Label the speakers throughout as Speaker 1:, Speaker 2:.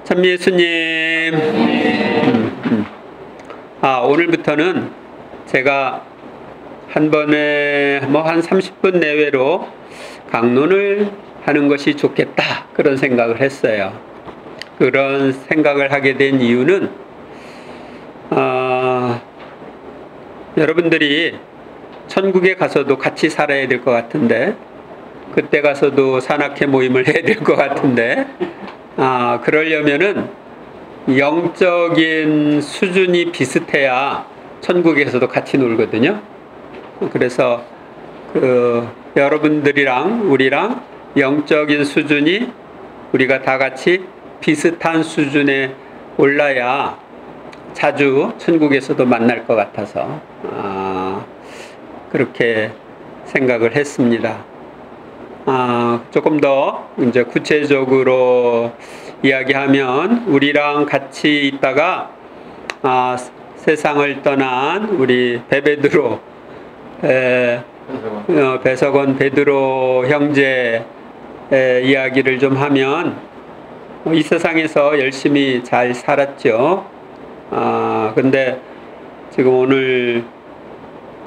Speaker 1: 참 예수님. 오늘부터는 제가 한 번에 한 30분 내외로 강론을 하는 것이 좋겠다, 그런 생각을 했어요. 그런 생각을 하게 된 이유는 여러분들이 천국에 가서도 같이 살아야 될 것 같은데, 그때 가서도 산악회 모임을 해야 될 것 같은데, 그러려면은 영적인 수준이 비슷해야 천국에서도 같이 놀거든요. 그래서 여러분들이랑 우리랑 영적인 수준이 우리가 다 같이 비슷한 수준에 올라야 자주 천국에서도 만날 것 같아서 그렇게 생각을 했습니다. 조금 더 이제 구체적으로 이야기하면, 우리랑 같이 있다가 세상을 떠난 우리 베드로, 배석원 베드로 형제 이야기를 좀 하면, 이 세상에서 열심히 잘 살았죠. 근데 지금 오늘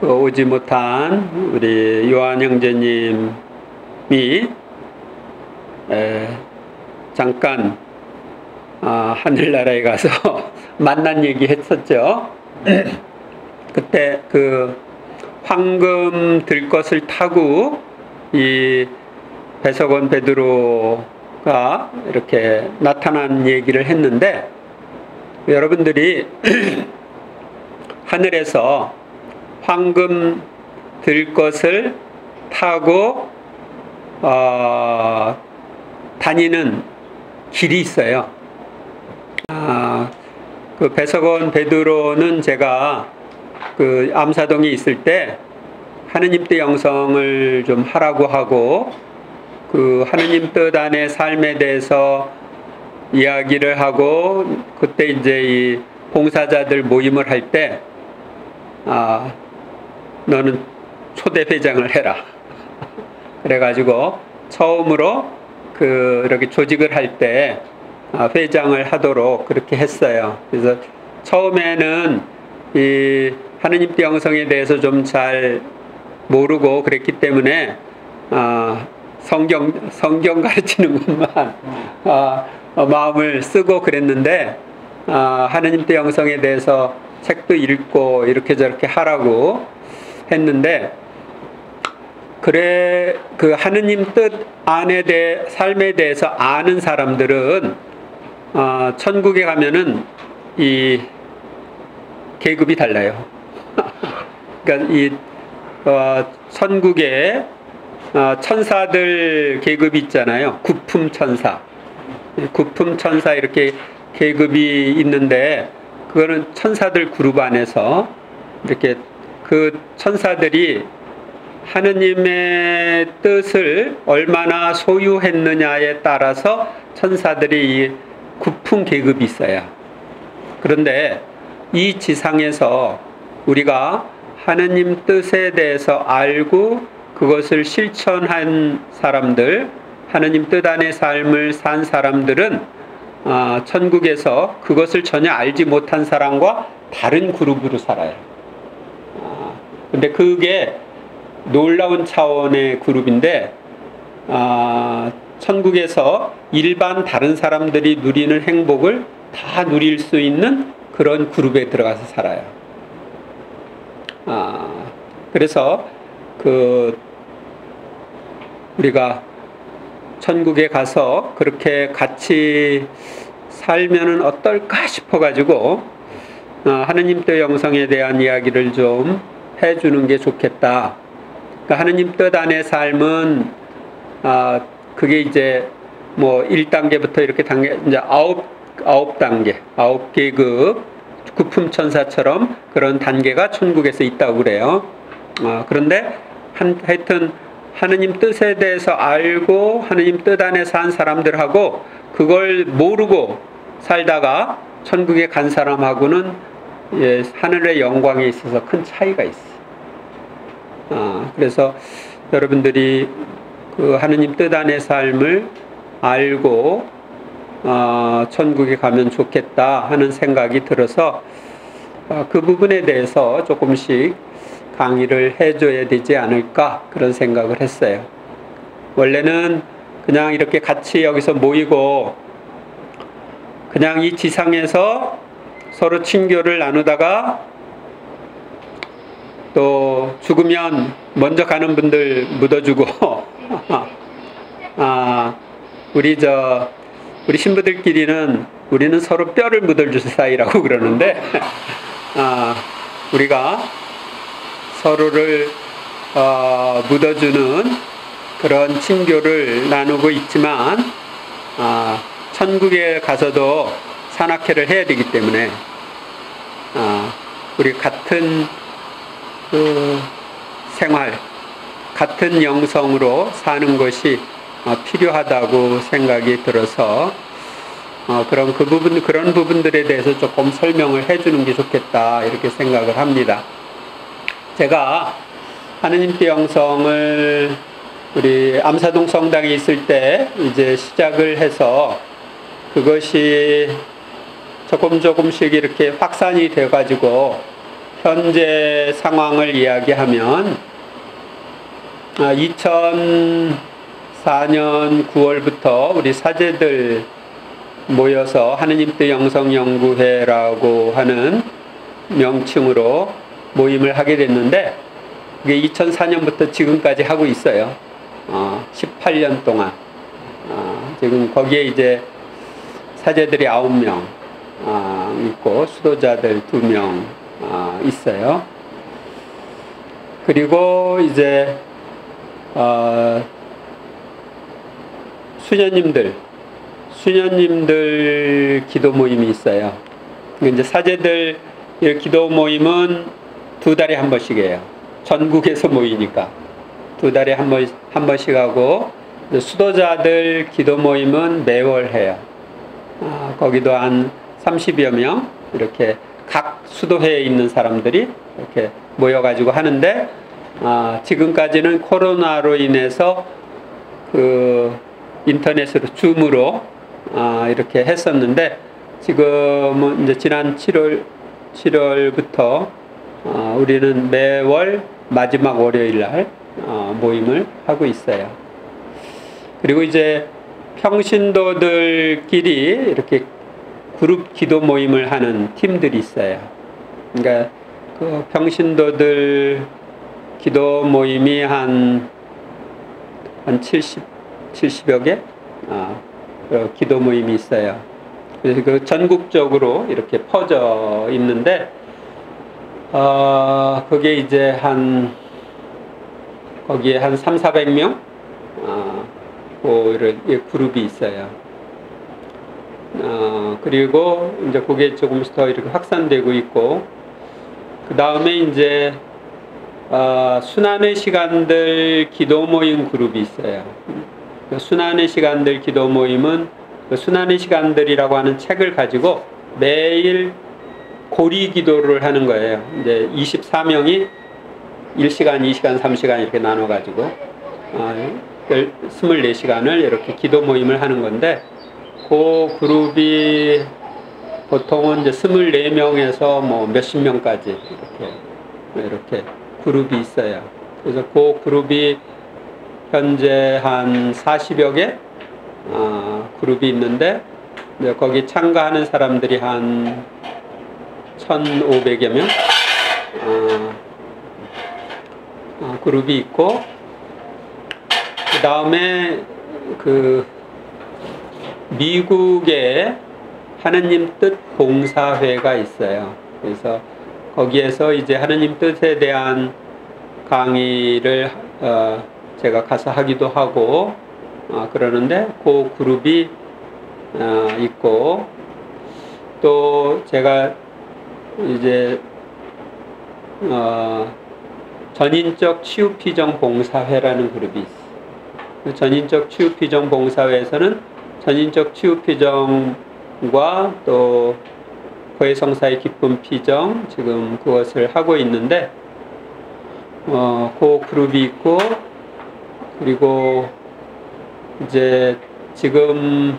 Speaker 1: 오지 못한 우리 요한 형제님이 잠깐 하늘나라에 가서 만난 얘기 했었죠. 그때 그 황금 들것을 타고 이 배석원 베드로가 이렇게 나타난 얘기를 했는데, 여러분들이 하늘에서 황금 들것을 타고 다니는 길이 있어요. 그 배석원 베드로는 제가 그 암사동에 있을 때 하느님 뜻 영성을 좀 하라고 하고, 그 하느님 뜻 안의 삶에 대해서 이야기를 하고, 그때 이제 이 봉사자들 모임을 할 때 너는 초대 회장을 해라. 그래가지고 처음으로 이렇게 조직을 할 때 회장을 하도록 그렇게 했어요. 그래서 처음에는 이 하느님 뜻 영성에 대해서 좀 잘 모르고 그랬기 때문에 성경 가르치는 것만 마음을 쓰고 그랬는데, 하느님 뜻 영성에 대해서 책도 읽고 이렇게 저렇게 하라고 했는데, 그래, 그 하느님 뜻 안에 대해 삶에 대해서 아는 사람들은 천국에 가면은 이 계급이 달라요. 그러니까 이 천국에 천사들 계급이 있잖아요. 구품 천사, 구품 천사 이렇게 계급이 있는데, 그거는 천사들 그룹 안에서 이렇게 그 천사들이 하느님의 뜻을 얼마나 소유했느냐에 따라서 천사들이 이 구품 계급이 있어요. 그런데 이 지상에서 우리가 하느님 뜻에 대해서 알고 그것을 실천한 사람들, 하느님 뜻 안의 삶을 산 사람들은 천국에서 그것을 전혀 알지 못한 사람과 다른 그룹으로 살아요. 근데 그게 놀라운 차원의 그룹인데, 천국에서 일반 다른 사람들이 누리는 행복을 다 누릴 수 있는 그런 그룹에 들어가서 살아요. 그래서 우리가 천국에 가서 그렇게 같이 살면은 어떨까 싶어가지고 하느님 뜻 영성에 대한 이야기를 좀 해주는 게 좋겠다. 그러니까 하느님 뜻 안의 삶은 그게 이제 뭐 1단계부터 이렇게 이제 9단계, 9계급 구품 천사처럼 그런 단계가 천국에서 있다고 그래요. 그런데 하여튼 하느님 뜻에 대해서 알고 하느님 뜻 안에 산 사람들하고 그걸 모르고 살다가 천국에 간 사람하고는 하늘의 영광에 있어서 큰 차이가 있어요. 그래서 여러분들이 그 하느님 뜻 안의 삶을 알고 천국에 가면 좋겠다 하는 생각이 들어서 그 부분에 대해서 조금씩 강의를 해줘야 되지 않을까 그런 생각을 했어요. 원래는 그냥 이렇게 같이 여기서 모이고 그냥 이 지상에서 서로 친교를 나누다가 또 죽으면 먼저 가는 분들 묻어주고 우리 신부들끼리는 우리는 서로 뼈를 묻어줄 사이라고 그러는데 우리가 서로를 묻어주는 그런 친교를 나누고 있지만 천국에 가서도 산악회를 해야 되기 때문에 우리 같은 그 생활, 같은 영성으로 사는 것이 필요하다고 생각이 들어서 그런 부분들에 대해서 조금 설명을 해주는 게 좋겠다 이렇게 생각을 합니다. 제가 하느님께 영성을 우리 암사동 성당에 있을 때 이제 시작을 해서 그것이 조금씩 이렇게 확산이 돼 가지고 현재 상황을 이야기하면 2004년 9월부터 우리 사제들 모여서 하느님 뜻 영성연구회라고 하는 명칭으로 모임을 하게 됐는데 그게 2004년부터 지금까지 하고 있어요. 18년 동안. 지금 거기에 이제 사제들이 9명 있고 수도자들 2명 있어요. 그리고 이제 수녀님들 기도 모임이 있어요. 이제 사제들 기도 모임은 2달에 한 번씩이에요. 전국에서 모이니까 2달에 한 번씩 하고 수도자들 기도 모임은 매월 해요. 거기도 한 30여 명 이렇게 각 수도회에 있는 사람들이 이렇게 모여가지고 하는데 지금까지는 코로나로 인해서 그 인터넷으로 줌으로 이렇게 했었는데 지금은 이제 지난 7월부터 우리는 매월 마지막 월요일 날 모임을 하고 있어요. 그리고 이제 평신도들끼리 이렇게 그룹 기도 모임을 하는 팀들이 있어요. 그러니까 그 평신도들 기도 모임이 한 70여 개 기도 모임이 있어요. 그래서 그 전국적으로 이렇게 퍼져 있는데 그게 이제 거기에 한 300~400명 그룹이 있어요. 그리고 이제 그게 조금씩 더 이렇게 확산되고 있고 그 다음에 이제 순환의 시간들 기도 모임 그룹이 있어요. 순환의 시간들 기도 모임은 순환의 시간들이라고 하는 책을 가지고 매일 고리 기도를 하는 거예요. 이제 24명이 1시간, 2시간, 3시간 이렇게 나눠 가지고 24시간을 이렇게 기도 모임을 하는 건데 그 그룹이 보통은 이제 24명에서 뭐 몇십 명까지 이렇게 그룹이 있어요. 그래서 그 그룹이 현재 한 40여 개 그룹이 있는데 거기 참가하는 사람들이 한 1,500여 명 그룹이 있고 그 다음에 그 미국에 하느님 뜻 봉사회가 있어요. 그래서 거기에서 이제 하느님 뜻에 대한 강의를 제가 가서 하기도 하고 그러는데 그 그룹이 있고 또 제가 이제 전인적 치유피정 봉사회라는 그룹이 있어요. 전인적 치유피정 봉사회에서는 전인적 치유피정과 또 고해성사의 기쁨 피정 지금 그것을 하고 있는데 그 그룹이 있고 그리고 이제 지금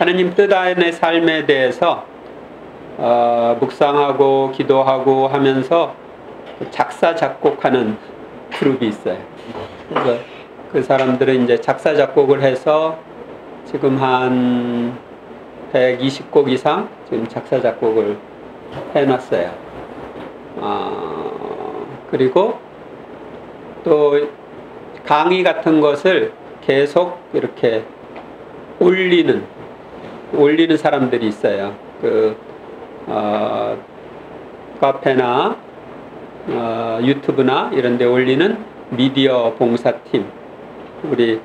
Speaker 1: 하느님 뜻 안의 삶에 대해서 묵상하고 기도하고 하면서 작사 작곡하는 그룹이 있어요. 그래서 그 사람들은 이제 작사 작곡을 해서 지금 한 120곡 이상 지금 작사 작곡을 해놨어요. 그리고 또 강의 같은 것을 계속 이렇게 올리는 사람들이 있어요. 카페나 유튜브나 이런 데 올리는 미디어 봉사팀, 우리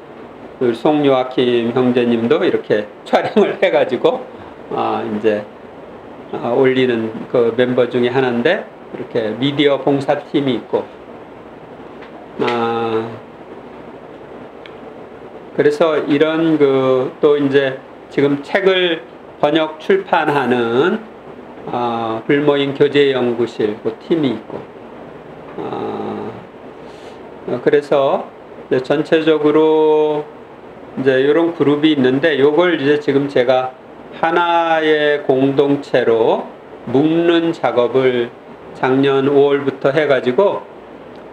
Speaker 1: 송요아킴 형제님도 이렇게 촬영을 해가지고 이제 올리는 그 멤버 중에 하나인데, 이렇게 미디어 봉사팀이 있고, 그래서 이런 또 이제 지금 책을 번역 출판하는 불모임 교제연구실 그 팀이 있고, 그래서 이제 전체적으로 이제 이런 그룹이 있는데, 요걸 이제 지금 제가 하나의 공동체로 묶는 작업을 작년 5월부터 해가지고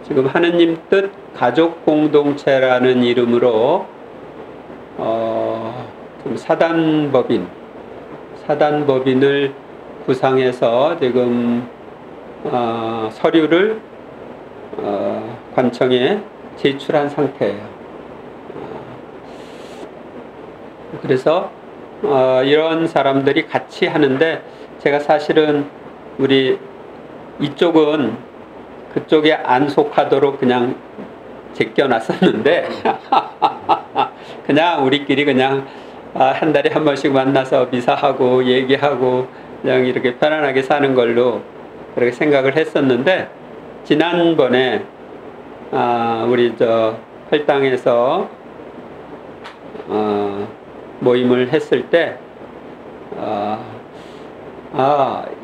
Speaker 1: 지금 하느님 뜻 가족 공동체라는 이름으로 좀 사단법인을 구상해서 지금 서류를 관청에 제출한 상태예요. 그래서 이런 사람들이 같이 하는데, 제가 사실은 우리 이쪽은 그쪽에 안 속하도록 그냥 제껴놨었는데 그냥 우리끼리 그냥 한 달에 한 번씩 만나서 미사하고 얘기하고 그냥 이렇게 편안하게 사는 걸로 그렇게 생각을 했었는데, 지난번에 우리 팔당에서 모임을 했을 때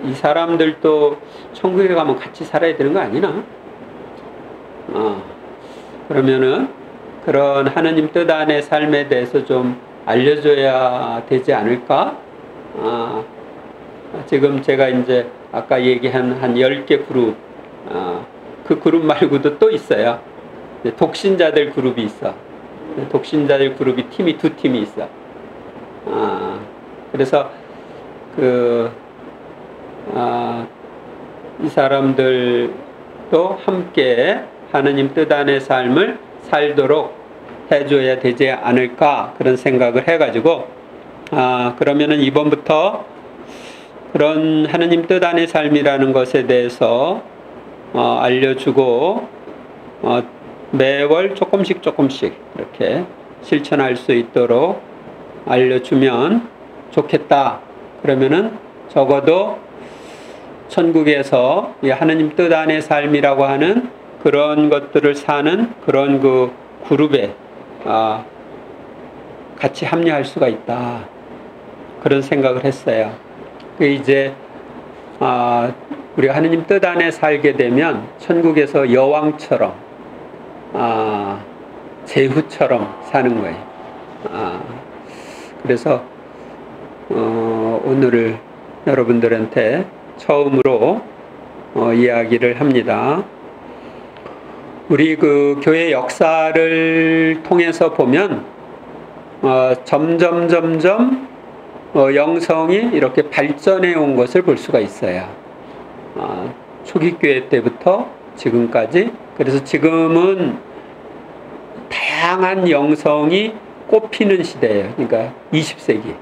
Speaker 1: 이 사람들도 천국에 가면 같이 살아야 되는 거 아니나? 그러면은 그런 하느님 뜻 안의 삶에 대해서 좀 알려줘야 되지 않을까? 지금 제가 이제 아까 얘기한 한 10개 그룹, 그 그룹 말고도 또 있어요. 독신자들 그룹이 있어. 독신자들 그룹이 두 팀이 있어. 그래서 이 사람들도 함께 하느님 뜻 안의 삶을 살도록 해줘야 되지 않을까, 그런 생각을 해가지고 그러면은 이번부터 그런 하느님 뜻 안의 삶이라는 것에 대해서 알려주고 매월 조금씩 이렇게 실천할 수 있도록 알려주면 좋겠다. 그러면은 적어도 천국에서 이 하느님 뜻 안의 삶이라고 하는 그런 것들을 사는 그런 그 그룹에 같이 합류할 수가 있다, 그런 생각을 했어요. 이제 우리가 하느님 뜻 안에 살게 되면 천국에서 여왕처럼 제후처럼 사는 거예요. 그래서 오늘을 여러분들한테 처음으로 이야기를 합니다. 우리 그 교회 역사를 통해서 보면 점점 영성이 이렇게 발전해 온 것을 볼 수가 있어요. 초기 교회 때부터 지금까지. 그래서 지금은 다양한 영성이 꽃피는 시대예요. 그러니까 20세기.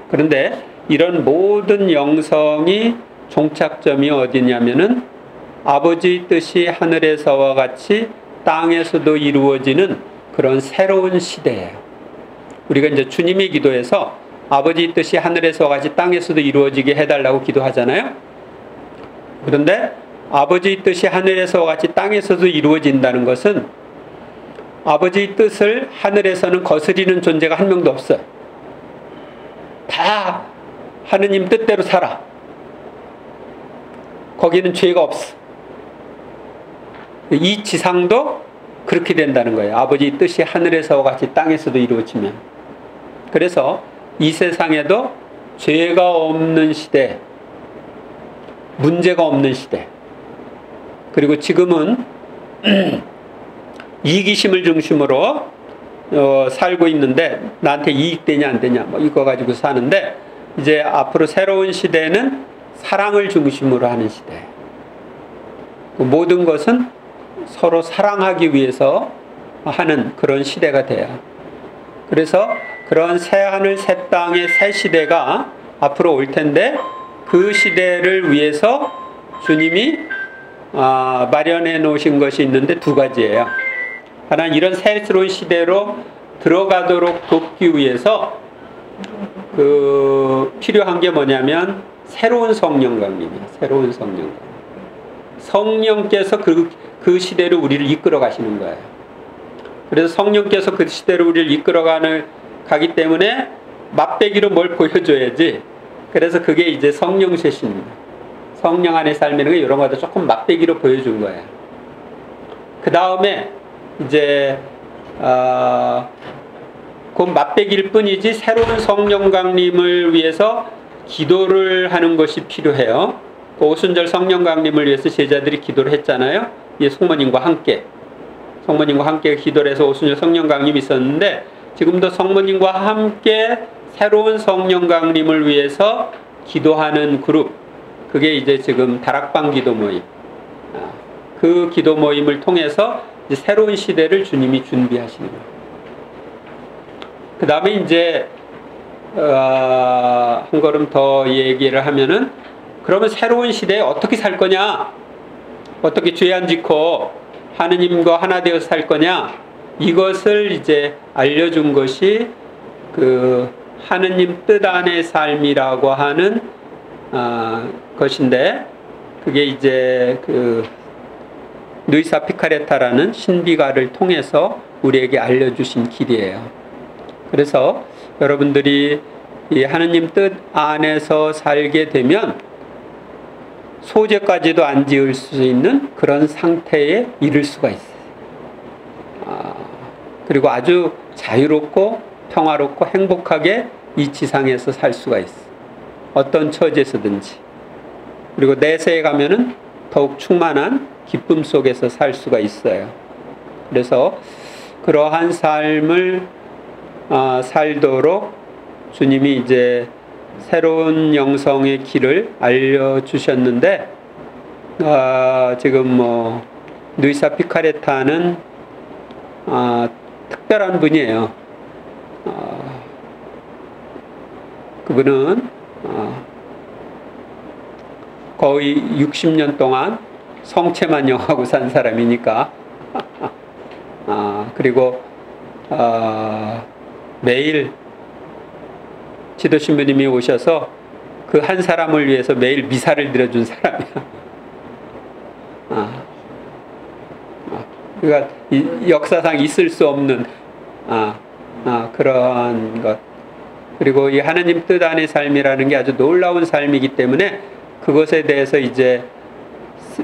Speaker 1: 그런데 이런 모든 영성이 종착점이 어디냐면은 아버지 뜻이 하늘에서와 같이 땅에서도 이루어지는 그런 새로운 시대예요. 우리가 이제 주님의 기도에서 아버지 뜻이 하늘에서와 같이 땅에서도 이루어지게 해달라고 기도하잖아요. 그런데 아버지 뜻이 하늘에서와 같이 땅에서도 이루어진다는 것은 아버지 뜻을 하늘에서는 거스리는 존재가 한 명도 없어요. 다 하느님 뜻대로 살아. 거기는 죄가 없어. 이 지상도 그렇게 된다는 거예요. 아버지 뜻이 하늘에서와 같이 땅에서도 이루어지면. 그래서 이 세상에도 죄가 없는 시대, 문제가 없는 시대, 그리고 지금은 이기심을 중심으로 살고 있는데 나한테 이익되냐 안 되냐 뭐 이거 가지고 사는데, 이제 앞으로 새로운 시대는 사랑을 중심으로 하는 시대. 모든 것은 서로 사랑하기 위해서 하는 그런 시대가 돼요. 그래서 그런 새 하늘 새 땅의 새 시대가 앞으로 올 텐데, 그 시대를 위해서 주님이 마련해 놓으신 것이 있는데 두 가지예요. 하나는 이런 새로운 시대로 들어가도록 돕기 위해서 필요한 게 뭐냐면 새로운 성령 강림이에요. 새로운 성령 강림. 성령께서 그 시대를 우리를 이끌어 가시는 거예요. 그래서 성령께서 그 시대를 우리를 이끌어 가기 때문에 맛배기로 뭘 보여줘야지. 그래서 그게 이제 성령 쇄신입니다. 성령 안에 삶이라는 게 이런 것도 조금 맛배기로 보여준 거예요. 그 다음에 이제 그 맛배기일 뿐이지 새로운 성령 강림을 위해서 기도를 하는 것이 필요해요. 그 오순절 성령 강림을 위해서 제자들이 기도를 했잖아요. 성모님과 함께 기도를 해서 오순절 성령 강림이 있었는데, 지금도 성모님과 함께 새로운 성령 강림을 위해서 기도하는 그룹, 그게 이제 지금 다락방 기도 모임, 그 기도 모임을 통해서 이제 새로운 시대를 주님이 준비하시는 거예요. 그 다음에 이제 한 걸음 더 얘기를 하면은, 그러면 새로운 시대에 어떻게 살 거냐, 어떻게 죄 안 짓고 하느님과 하나 되어서 살 거냐, 이것을 이제 알려준 것이 그 하느님 뜻 안의 삶이라고 하는 것인데, 그게 이제 그 누이사 피카레타라는 신비가를 통해서 우리에게 알려주신 길이에요. 그래서 여러분들이 이 하느님 뜻 안에서 살게 되면 소재까지도 안 지을 수 있는 그런 상태에 이를 수가 있어요. 그리고 아주 자유롭고 평화롭고 행복하게 이 지상에서 살 수가 있어요. 어떤 처지에서든지. 그리고 내세에 가면은 더욱 충만한 기쁨 속에서 살 수가 있어요. 그래서 그러한 삶을 살도록 주님이 이제 새로운 영성의 길을 알려주셨는데, 지금 뭐 누이사 피카레타는 특별한 분이에요. 그분은 거의 60년 동안 성체만 영하고 산 사람이니까 그리고 매일 지도신부님이 오셔서 그 한 사람을 위해서 매일 미사를 드려준 사람이야. 그러니까 역사상 있을 수 없는 그런 것. 그리고 이 하나님 뜻 안의 삶이라는 게 아주 놀라운 삶이기 때문에 그것에 대해서 이제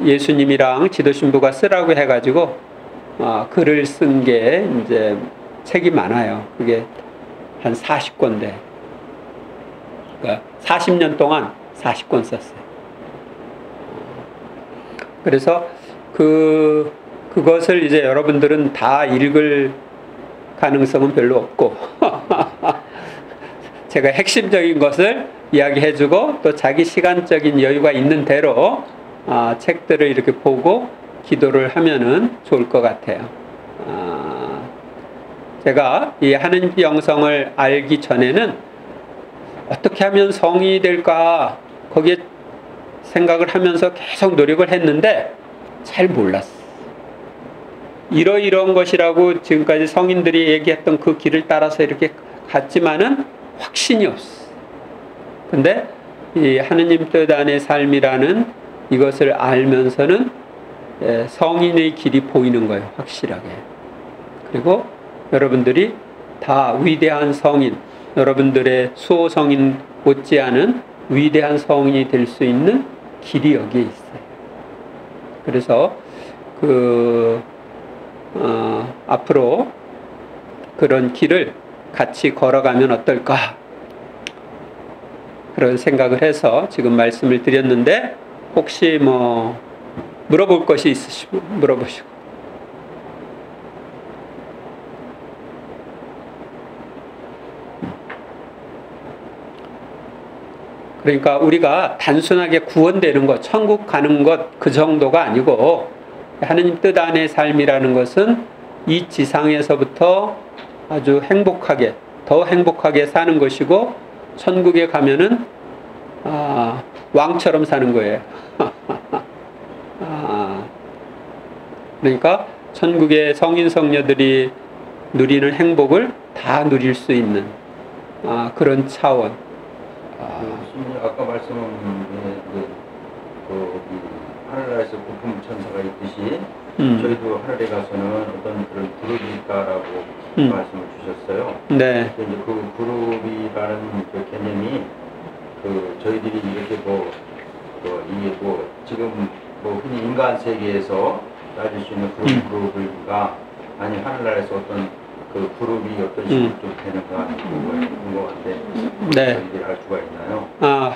Speaker 1: 예수님이랑 지도신부가 쓰라고 해가지고 글을 쓴 게 이제 책이 많아요. 그게 한 40권대. 그러니까 40년 동안 40권 썼어요. 그래서 그것을 이제 여러분들은 다 읽을 가능성은 별로 없고 제가 핵심적인 것을 이야기해주고 또 자기 시간적인 여유가 있는 대로 책들을 이렇게 보고 기도를 하면은 좋을 것 같아요. 제가 이 하느님 영성을 알기 전에는 어떻게 하면 성이 될까 거기에 생각을 하면서 계속 노력을 했는데 잘 몰랐어. 이러이러한 것이라고 지금까지 성인들이 얘기했던 그 길을 따라서 이렇게 갔지만은 확신이 없어. 근데 이 하느님 뜻 안의 삶이라는 이것을 알면서는 성인의 길이 보이는 거예요. 확실하게. 그리고 여러분들이 다 위대한 성인, 여러분들의 수호 성인 못지않은 위대한 성인이 될 수 있는 길이 여기에 있어요. 그래서 앞으로 그런 길을 같이 걸어가면 어떨까 그런 생각을 해서 지금 말씀을 드렸는데 혹시 뭐 물어볼 것이 있으시면 물어보시고. 그러니까 우리가 단순하게 구원되는 것, 천국 가는 것 그 정도가 아니고 하느님 뜻 안의 삶이라는 것은 이 지상에서부터 아주 행복하게, 더 행복하게 사는 것이고 천국에 가면은 왕처럼 사는 거예요. 그러니까 천국의 성인 성녀들이 누리는 행복을 다 누릴 수 있는 그런 차원.
Speaker 2: 아까 말씀한 하늘나라에서 부품 천사가 있듯이 저희도 하늘에 가서는 어떤 그런 그룹이 있다라고 말씀을 주셨어요.
Speaker 1: 네.
Speaker 2: 이제 그 그룹이라는 그 개념이 저희들이 이렇게 이게 지금 흔히 인간 세계에서 따질 수 있는 그런 그룹인가 아니 하늘나라에서 어떤 그 그룹이 어떤 식으로 좀 되는가 궁금한데
Speaker 1: 네.
Speaker 2: 저희들이 알 수가 있나요?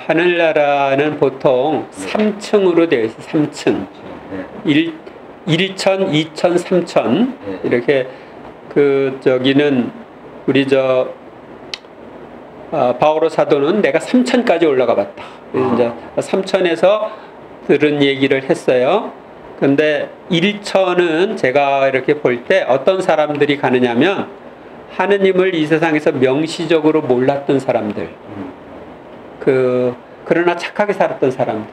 Speaker 1: 하늘나라는 보통 3층으로 되어 있어요. 3층. 네. 1천, 2천, 3천 네. 이렇게 저기는 우리 바오로 사도는 내가 3천까지 올라가 봤다. 그래서 이제 3천에서 들은 얘기를 했어요. 근데 1천은 제가 이렇게 볼 때 어떤 사람들이 가느냐면 하느님을 이 세상에서 명시적으로 몰랐던 사람들, 그러나 착하게 살았던 사람들,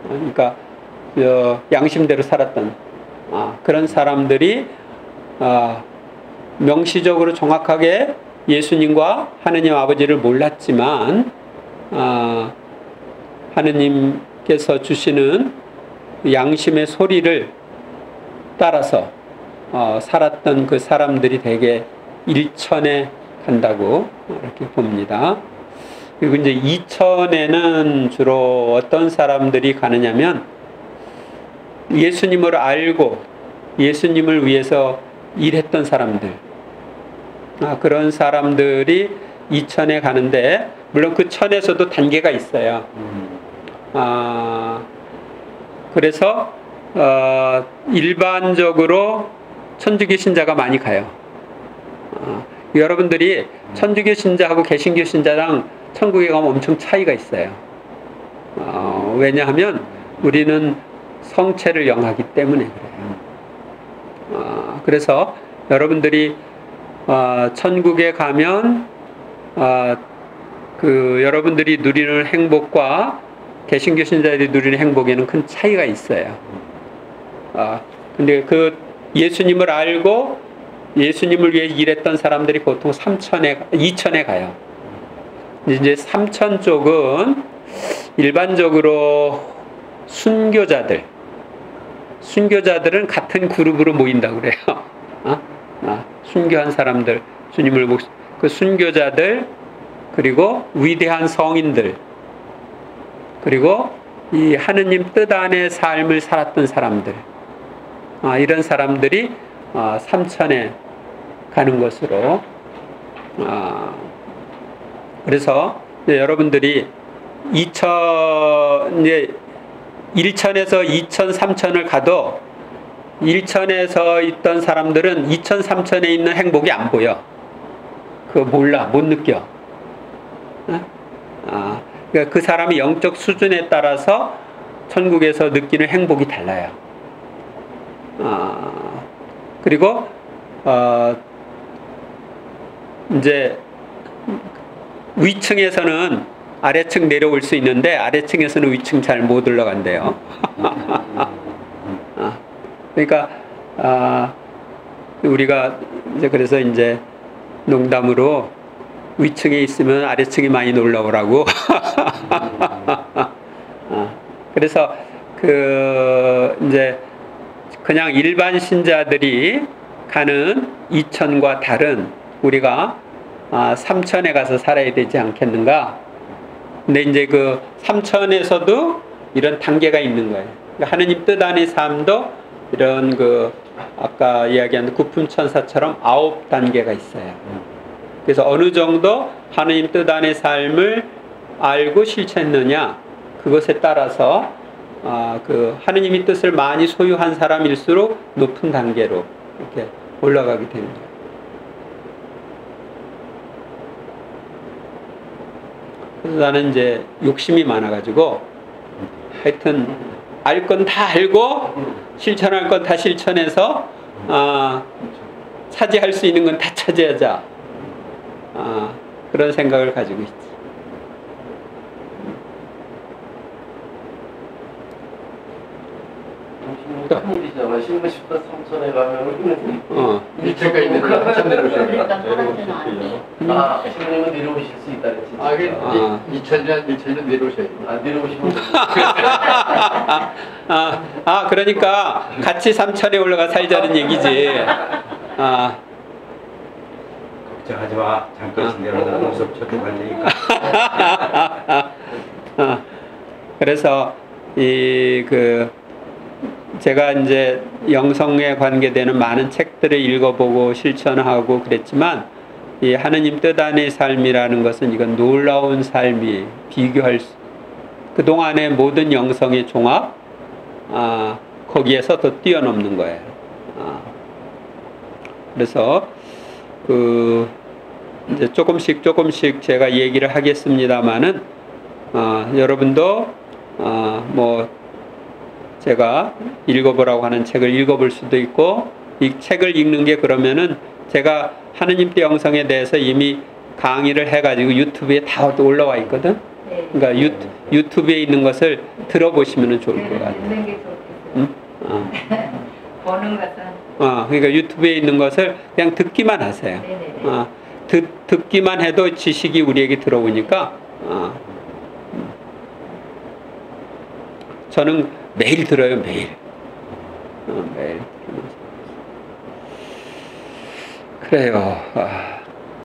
Speaker 1: 그러니까 양심대로 살았던 그런 사람들이 명시적으로 정확하게 예수님과 하느님 아버지를 몰랐지만 하느님께서 주시는 양심의 소리를 따라서 살았던 그 사람들이 대개 1천에 간다고 이렇게 봅니다. 그리고 이제 2천에는 주로 어떤 사람들이 가느냐면 예수님을 알고 예수님을 위해서 일했던 사람들, 그런 사람들이 2천에 가는데 물론 그 천에서도 단계가 있어요. 그래서 일반적으로 천주교 신자가 많이 가요. 여러분들이 천주교 신자하고 개신교 신자랑 천국에 가면 엄청 차이가 있어요. 왜냐하면 우리는 성체를 영하기 때문에 그래요. 그래서 여러분들이 천국에 가면 여러분들이 누리는 행복과 개신교 신자들이 누리는 행복에는 큰 차이가 있어요. 근데 예수님을 알고 예수님을 위해 일했던 사람들이 보통 2천에 가요. 이제 3천 쪽은 일반적으로 순교자들은 같은 그룹으로 모인다고 그래요. 순교한 사람들, 그 순교자들, 그리고 위대한 성인들, 그리고 이 하느님 뜻 안의 삶을 살았던 사람들, 이런 사람들이 3천에 가는 것으로. 그래서 여러분들이 1천에서 2천, 3천을 가도 1천에서 있던 사람들은 2천, 3천에 있는 행복이 안 보여. 그거 몰라, 못 느껴. 그러니까 그 사람이 영적 수준에 따라서 천국에서 느끼는 행복이 달라요. 그리고 이제 위층에서는 아래층 내려올 수 있는데 아래층에서는 위층 잘 못 올라간대요. 그러니까 우리가 그래서 이제 농담으로 위층에 있으면 아래층에 많이 놀러 오라고. 그래서 이제 그냥 일반 신자들이 가는 2천과 다른 우리가 3천에 가서 살아야 되지 않겠는가? 근데 이제 3천에서도 이런 단계가 있는 거예요. 그러니까 하느님 뜻 안의 삶도 이런 아까 이야기한 구품천사처럼 9단계가 있어요. 그래서 어느 정도 하느님 뜻 안의 삶을 알고 실천했느냐 그것에 따라서 그 하느님의 뜻을 많이 소유한 사람일수록 높은 단계로 이렇게 올라가게 되는 거예요. 그래서 나는 이제 욕심이 많아가지고 하여튼 알 건 다 알고 실천할 건 다 실천해서 차지할 수 있는 건 다 차지하자. 그런 생각을 가지고 있지.
Speaker 3: 큰 일이잖아. 10m 3천에 가면
Speaker 4: 밑에가 있는 거 한참 내려오셔야
Speaker 5: 그러니까 사람들은 안 돼.
Speaker 3: 신부님은 내려오실 수 있다 그랬지.
Speaker 4: 2000년 내려오셔야 돼요.
Speaker 3: 내려오시면
Speaker 1: 그러니까 같이 삼천에 올라가 살자는 얘기지.
Speaker 2: 걱정하지 마. 잠깐 내려오다 무섭 쳐도 갈 테니까.
Speaker 1: 그래서 제가 이제 영성에 관계되는 많은 책들을 읽어보고 실천하고 그랬지만 이 하느님 뜻 안의 삶이라는 것은 이건 놀라운 삶이 비교할 수, 그동안의 모든 영성의 종합 거기에서 더 뛰어넘는 거예요. 그래서 이제 조금씩 제가 얘기를 하겠습니다마는 여러분도 뭐 제가 읽어보라고 하는 책을 읽어볼 수도 있고, 이 책을 읽는 게 그러면은 제가 하느님 때 영성에 대해서 이미 강의를 해가지고 유튜브에 다 올라와 있거든. 그러니까 유튜브에 있는 것을 들어보시면 좋을 것 같아요.
Speaker 5: 듣는 게 좋겠어요. 보는 것은.
Speaker 1: 그러니까 유튜브에 있는 것을 그냥 듣기만 하세요. 듣기만 해도 지식이 우리에게 들어오니까. 저는 매일 들어요, 매일. 매일. 그래요.